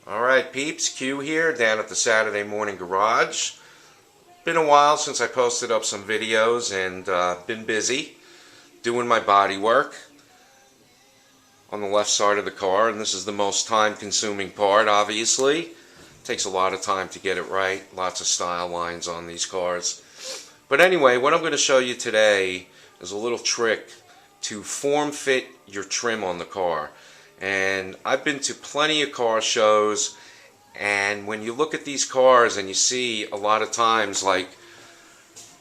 Alright peeps, Q here down at the Saturday Morning Garage. Been a while since I posted up some videos and been busy doing my body work on the left side of the car, and this is the most time consuming part. Obviously takes a lot of time to get it right, lots of style lines on these cars. But anyway, what I'm going to show you today is a little trick to form fit your trim on the car. And I've been to plenty of car shows, and when you look at these cars and you see a lot of times like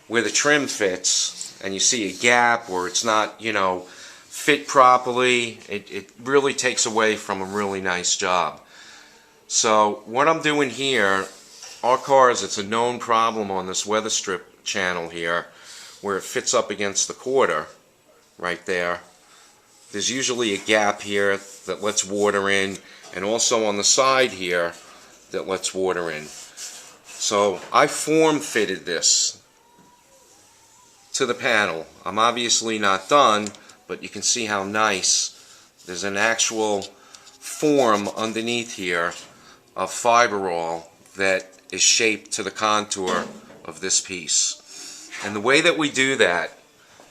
where the trim fits and you see a gap or it's not, fit properly, it really takes away from a really nice job. So what I'm doing here, our cars, it's a known problem on this weather strip channel here where it fits up against the quarter right there. There's usually a gap here that lets water in, and also on the side here that lets water in. So I form fitted this to the panel. I'm obviously not done, but you can see how nice. There's an actual form underneath here of fiberall that is shaped to the contour of this piece. And the way that we do that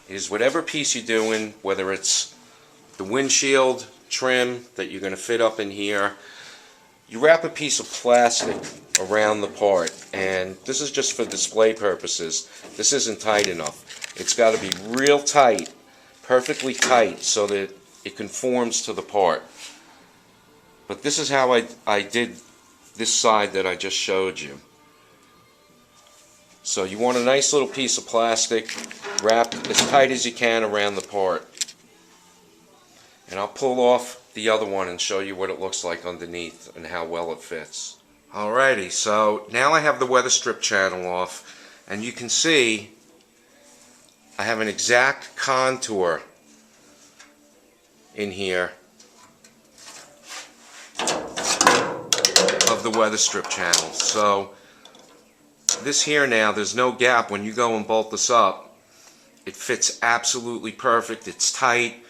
is whatever piece you're doing, whether it's the windshield trim that you're going to fit up in here, you wrap a piece of plastic around the part, and this is just for display purposes. This isn't tight enough. It's got to be real tight, perfectly tight, so that it conforms to the part. But this is how I did this side that I just showed you. So you want a nice little piece of plastic wrapped as tight as you can around the part. And I'll pull off the other one and show you what it looks like underneath and how well it fits. Alrighty, so now I have the weather strip channel off, and you can see I have an exact contour in here of the weather strip channel. So this here now, there's no gap. When you go and bolt this up, it fits absolutely perfect. It's tight.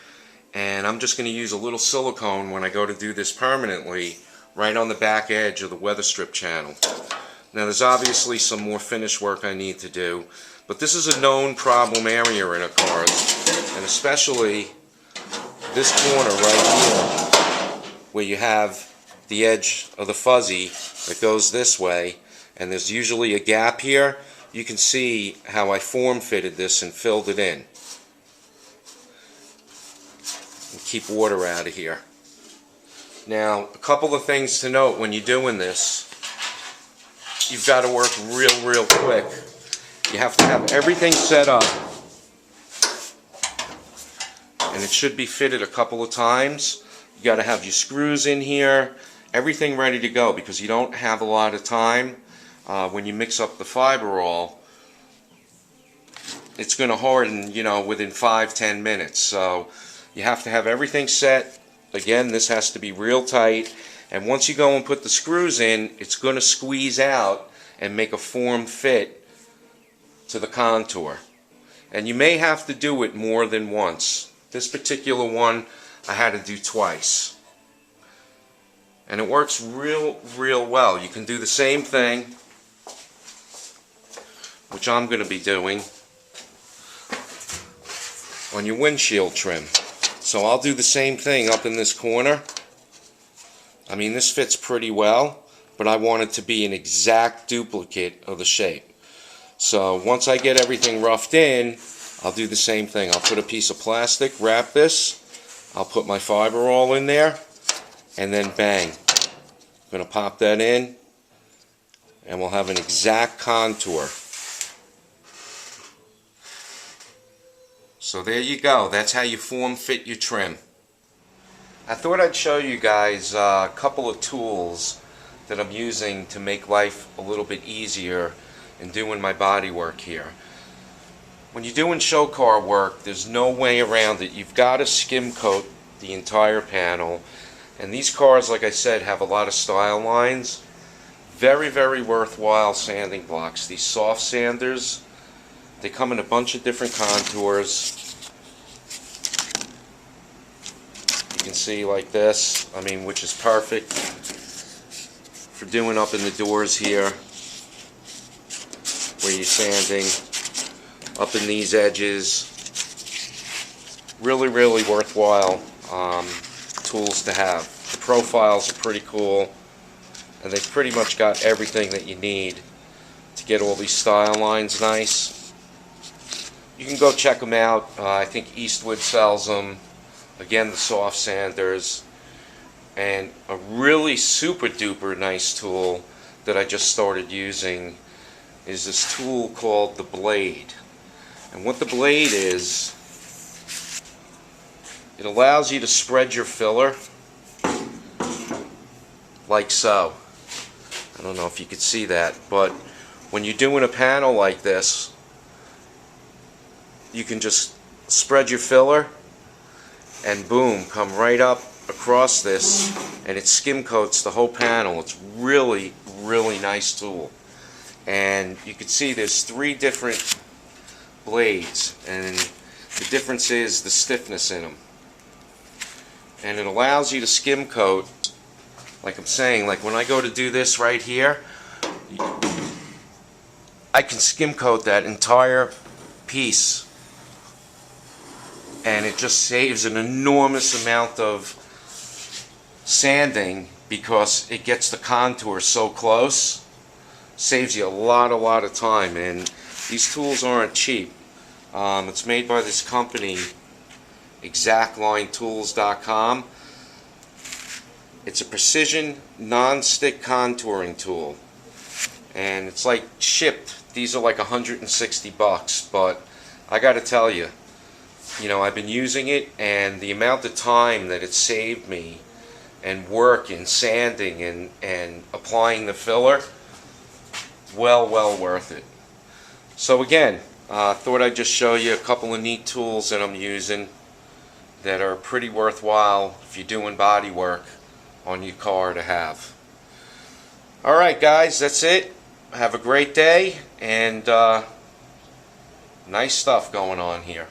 And I'm just going to use a little silicone when I go to do this permanently right on the back edge of the weather strip channel. Now there's obviously some more finish work I need to do, but this is a known problem area in a cars, and especially this corner right here where you have the edge of the fuzzy that goes this way, and there's usually a gap here. You can see how I form fitted this and filled it in. And keep water out of here. Now, a couple of things to note when you're doing this. You've got to work real quick. You have to have everything set up, and it should be fitted a couple of times. You got to have your screws in here, everything ready to go, because you don't have a lot of time. When you mix up the fiberall, it's going to harden, within 5-10 minutes. So you have to have everything set. Again, this has to be real tight, and once you go and put the screws in, it's going to squeeze out and make a form fit to the contour. And you may have to do it more than once. This particular one I had to do twice, and it works real well. You can do the same thing, which I'm going to be doing on your windshield trim. So I'll do the same thing up in this corner. I mean, this fits pretty well, but I want it to be an exact duplicate of the shape. So once I get everything roughed in, I'll do the same thing. I'll put a piece of plastic, wrap this, I'll put my fiberall in there, and then bang. I'm going to pop that in, and we'll have an exact contour. So there you go. That's how you form fit your trim. I thought I'd show you guys a couple of tools that I'm using to make life a little bit easier in doing my body work here. When you're doing show car work, there's no way around it. You've got to skim coat the entire panel. And these cars, like I said, have a lot of style lines. Very worthwhile sanding blocks. These soft sanders, they come in a bunch of different contours. You can see like this, which is perfect. for doing up in the doors here where you're sanding up in these edges. Really worthwhile tools to have. The profiles are pretty cool, and they've pretty much got everything that you need to get all these style lines nice. You can go check them out. I think Eastwood sells them. Again, the soft sanders. And a really super duper nice tool that I just started using is this tool called the blade. And what the blade is, it allows you to spread your filler like so. I don't know if you could see that, but when you're doing a panel like this, you can just spread your filler and boom, come right up across this, and it skim coats the whole panel. It's really nice tool. And you can see there's 3 different blades, and the difference is the stiffness in them. And it allows you to skim coat, like I'm saying, like when I go to do this right here, I can skim coat that entire piece, and it just saves an enormous amount of sanding because it gets the contour so close. Saves you a lot of time, and these tools aren't cheap. It's made by this company, exactlinetools.com. It's a precision non-stick contouring tool, and it's like shipped. These are like $160, but I gotta tell you, I've been using it, and the amount of time that it saved me and work in sanding and applying the filler, well worth it. So again, thought I'd just show you a couple of neat tools that I'm using that are pretty worthwhile if you're doing body work on your car to have. Alright guys, that's it. Have a great day, and nice stuff going on here.